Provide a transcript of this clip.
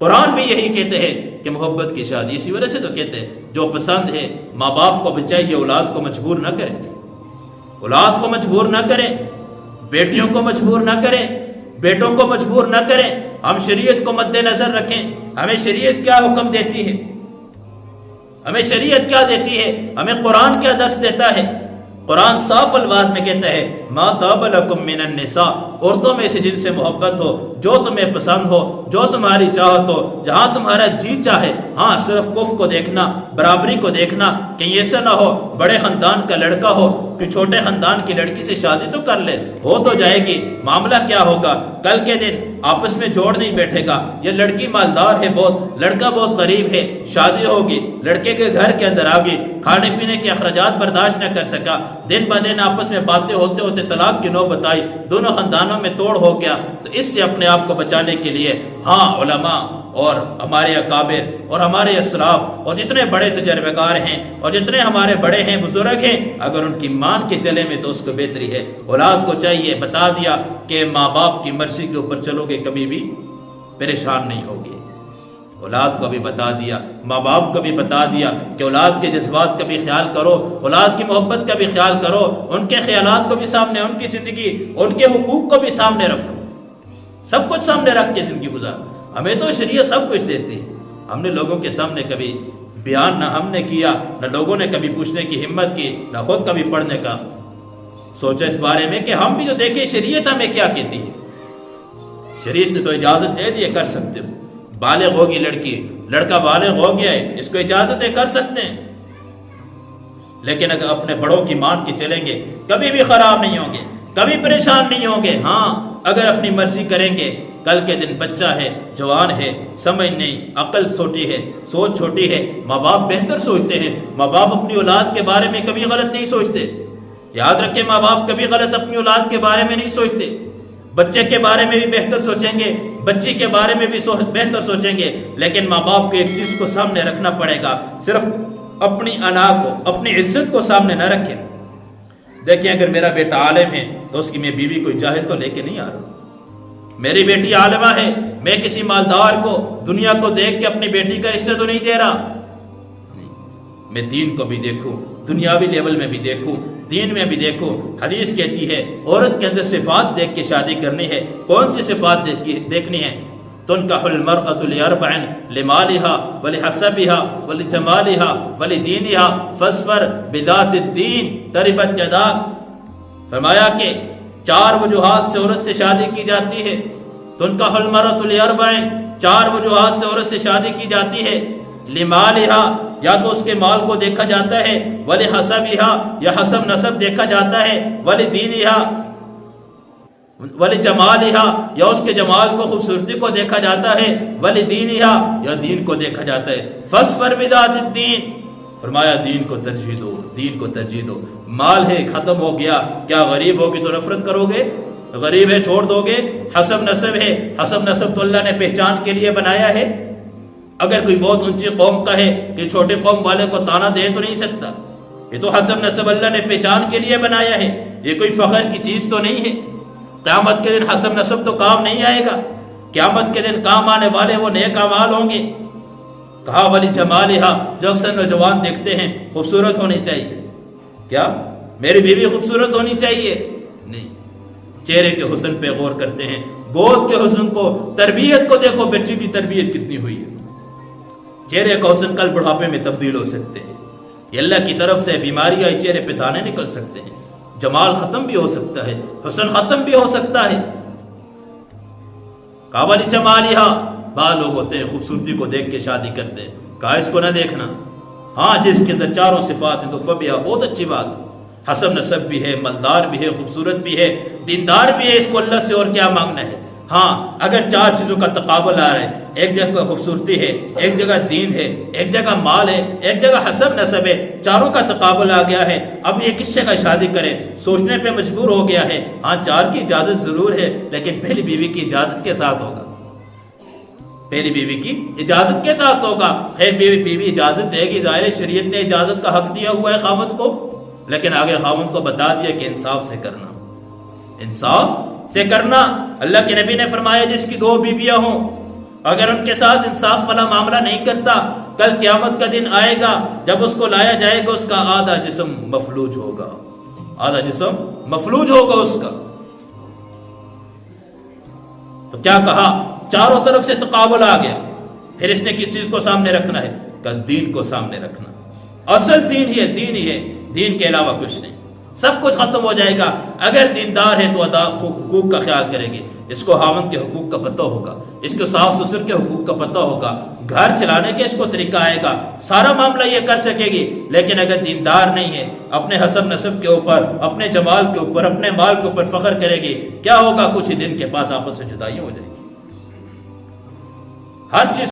قرآن بھی یہی کہتے ہیں کہ محبت کی شادی، اسی وجہ سے تو کہتے ہیں جو پسند ہے ماں باپ کو بچائیے، اولاد کو مجبور نہ کریں، اولاد کو مجبور نہ کریں، بیٹیوں کو مجبور نہ کریں، بیٹوں کو مجبور نہ کریں۔ ہم شریعت کو مد نظر رکھیں، ہمیں شریعت کیا حکم دیتی ہے، ہمیں شریعت کیا دیتی ہے، ہمیں قرآن کیا درس دیتا ہے۔ قرآن صاف الفاظ میں کہتا ہے ما طاب لکم من النساء، عورتوں میں سے جن سے محبت ہو، جو تمہیں پسند ہو، جو تمہاری چاہت ہو، جہاں تمہارا جی چاہے۔ ہاں صرف کف کو دیکھنا، برابری کو دیکھنا، کہیں ایسا نہ ہو بڑے خاندان کا لڑکا ہو کہ چھوٹے خاندان کی لڑکی سے شادی تو کر لے، ہو تو جائے گی، معاملہ کیا ہوگا کل کے دن، آپس میں جوڑ نہیں بیٹھے گا، یہ لڑکی مالدار ہے بہت، لڑکا بہت غریب ہے، شادی ہوگی، لڑکے کے گھر کے اندر آگی، کھانے پینے کے اخراجات برداشت نہ کر سکا، دن بہ دن آپس میں باتیں ہوتے ہوتے طلاق کی نوبت آئی، دونوں خاندانوں میں توڑ ہو گیا۔ تو اس سے اپنے آپ کو بچانے کے لیے ہاں علماء اور ہمارے اکابر اور ہمارے اسلاف اور جتنے بڑے تجربہ کار ہیں اور جتنے ہمارے بڑے ہیں بزرگ ہیں، اگر ان کی مان کے چلے میں تو اس کو بہتری ہے۔ اولاد کو چاہیے، بتا دیا کہ ماں باپ کی مرضی کے اوپر چلو گے کبھی بھی پریشان نہیں ہوگے۔ اولاد کو بھی بتا دیا، ماں باپ کو بھی بتا دیا کہ اولاد کے جذبات کا بھی خیال کرو، اولاد کی محبت کا بھی خیال کرو، ان کے خیالات کو بھی سامنے، ان کی زندگی، ان کے حقوق کو بھی سامنے رکھو، سب کچھ سامنے رکھ کے زندگی گزار۔ ہمیں تو شریعت سب کچھ دیتی ہے، ہم نے لوگوں کے سامنے کبھی بیان نہ ہم نے کیا، نہ لوگوں نے کبھی پوچھنے کی ہمت کی، نہ خود کبھی پڑھنے کا سوچا اس بارے میں کہ ہم بھی تو دیکھیں شریعت ہمیں کیا کہتی ہے۔ شریعت نے تو اجازت دے دی ہے، کر سکتے ہو، بالغ ہوگی لڑکی، لڑکا بالغ ہو گیا ہے، اس کو اجازت ہے، کر سکتے ہیں، لیکن اگر اپنے بڑوں کی مان کے چلیں گے کبھی بھی خراب نہیں ہوں گے، کبھی پریشان نہیں ہوں گے۔ ہاں اگر اپنی مرضی کریں گے، کل کے دن بچہ ہے، جوان ہے، سمجھ نہیں، عقل چھوٹی ہے، سوچ چھوٹی ہے، ماں باپ بہتر سوچتے ہیں، ماں باپ اپنی اولاد کے بارے میں کبھی غلط نہیں سوچتے، یاد رکھیں ماں باپ کبھی غلط اپنی اولاد کے بارے میں نہیں سوچتے، بچے کے بارے میں بھی بہتر سوچیں گے، بچی کے بارے میں بھی بہتر سوچیں گے، لیکن ماں باپ کو ایک چیز کو سامنے رکھنا پڑے گا، صرف اپنی انا کو، اپنی عزت کو سامنے نہ رکھیں۔ دیکھیں اگر میرا بیٹا عالم ہے تو اس کی میں بیوی کوئی جاہل تو لے کے نہیں آ رہا، میری بیٹی عالمہ ہے، میں کسی مالدار کو، دنیا کو دیکھ کے اپنی بیٹی کا رشتہ تو نہیں دے رہا، میں دین کو بھی دیکھوں، دنیاوی لیول میں بھی دیکھوں، دین میں بھی دیکھو۔ حدیث کہتی ہے عورت کے اندر صفات دیکھ کے شادی کرنی ہے۔ کون سی صفات دیکھنی ہے؟ تنکح المرأة لأربع لمالها ولحسبها ولجمالها ولدینها فاظفر بذات الدین تربت یداک۔ فرمایا کہ 4 وجوہات سے عورت سے شادی کی جاتی ہے۔ تنکح المرأة لأربع، 4 وجوہات سے عورت سے شادی کی جاتی ہے۔ لمالها، یا تو اس کے مال کو دیکھا جاتا ہے، ولحسبها، یا حسب نسب دیکھا جاتا ہے، ولدینها، ولجمالها، یا اس کے جمال کو، خوبصورتی کو دیکھا جاتا ہے، ولدینها، یا دین کو دیکھا جاتا ہے۔ فاظفر بذات الدین، فرمایا دین کو ترجیح دو، دین کو ترجیح دو۔ مال ہے ختم ہو گیا، کیا غریب ہوگی تو نفرت کرو گے؟ غریب ہے چھوڑ دو گے؟ حسب نسب ہے، حسب نسب تو اللہ نے پہچان کے لیے بنایا ہے۔ اگر کوئی بہت اونچی قوم کا ہے کہ چھوٹے قوم والے کو تانا دے تو نہیں سکتا، یہ تو حسب نسب اللہ نے پہچان کے لیے بنایا ہے، یہ کوئی فخر کی چیز تو نہیں ہے۔ قیامت کے دن حسب نسب تو کام نہیں آئے گا، قیامت کے دن کام آنے والے وہ نیک اعمال ہوں گے۔ کہا ولی جمالہا، جو اکثر نوجوان دیکھتے ہیں خوبصورت ہونی چاہیے، کیا میری بیوی خوبصورت ہونی چاہیے؟ نہیں، چہرے کے حسن پہ غور کرتے ہیں، گود کے حسن کو، تربیت کو دیکھو، بچی کی تربیت کتنی ہوئی ہے۔ چہرے کا حسن کل بڑھاپے میں تبدیل ہو سکتے ہیں، یہ اللہ کی طرف سے بیماری آئی، چہرے پہ دانے نکل سکتے ہیں، جمال ختم بھی ہو سکتا ہے، حسن ختم بھی ہو سکتا ہے۔ کابل جمالہا، بعض لوگ ہوتے ہیں خوبصورتی کو دیکھ کے شادی کرتے ہیں، کہا اس کو نہ دیکھنا۔ ہاں جس کے اندر 4 صفات ہیں تو فبیہا، بہت اچھی بات، حسب نسب بھی ہے، مالدار بھی ہے، خوبصورت بھی ہے، دیندار بھی ہے، اس کو اللہ سے اور کیا مانگنا ہے۔ ہاں اگر 4 چیزوں کا تقابل آ رہا ہے، ایک جگہ خوبصورتی ہے، ایک جگہ دین ہے، ایک جگہ مال ہے، ایک جگہ حسب نسب ہے، چاروں کا تقابل آ گیا ہے، اب یہ کس جگہ شادی کرے، سوچنے پہ مجبور ہو گیا ہے۔ ہاں 4 کی اجازت ضرور ہے، لیکن پہلی بیوی کی اجازت کے ساتھ ہوگا، پہلی بیوی کی اجازت کے ساتھ ہوگا۔ خیر بیوی اجازت دے گی، ظاہر شریعت نے اجازت کا حق دیا ہوا ہے خاوند کو، لیکن آگے خاوند کو بتا دیا کہ انصاف سے کرنا، انصاف سے کرنا۔ اللہ کے نبی نے فرمایا جس کی 2 بیویاں ہوں اگر ان کے ساتھ انصاف والا معاملہ نہیں کرتا، کل قیامت کا دن آئے گا جب اس کو لایا جائے گا، اس کا آدھا جسم مفلوج ہوگا، آدھا جسم مفلوج ہوگا اس کا۔ تو کیا کہا؟ چاروں طرف سے تقابل آ گیا۔ پھر اس نے کس چیز کو سامنے رکھنا ہے؟ کہ دین کو سامنے رکھنا، اصل دین ہی ہے، دین ہی ہے، دین کے علاوہ کچھ نہیں۔ سب کچھ ختم ہو جائے گا۔ اگر دیندار ہے تو حقوق کا خیال کرے گی، اس کو خاوند کے حقوق کا پتہ ہوگا، اس کو ساس سسر کے حقوق کا پتہ ہوگا، گھر چلانے کے اس کو طریقہ آئے گا، سارا معاملہ یہ کر سکے گی۔ لیکن اگر دیندار نہیں ہے، اپنے حسب نسب کے اوپر، اپنے جمال کے اوپر، اپنے مال کے اوپر فخر کرے گی، کیا ہوگا؟ کچھ ہی دن کے پاس آپس میں جدائی ہو جائے گی۔ ہر چیز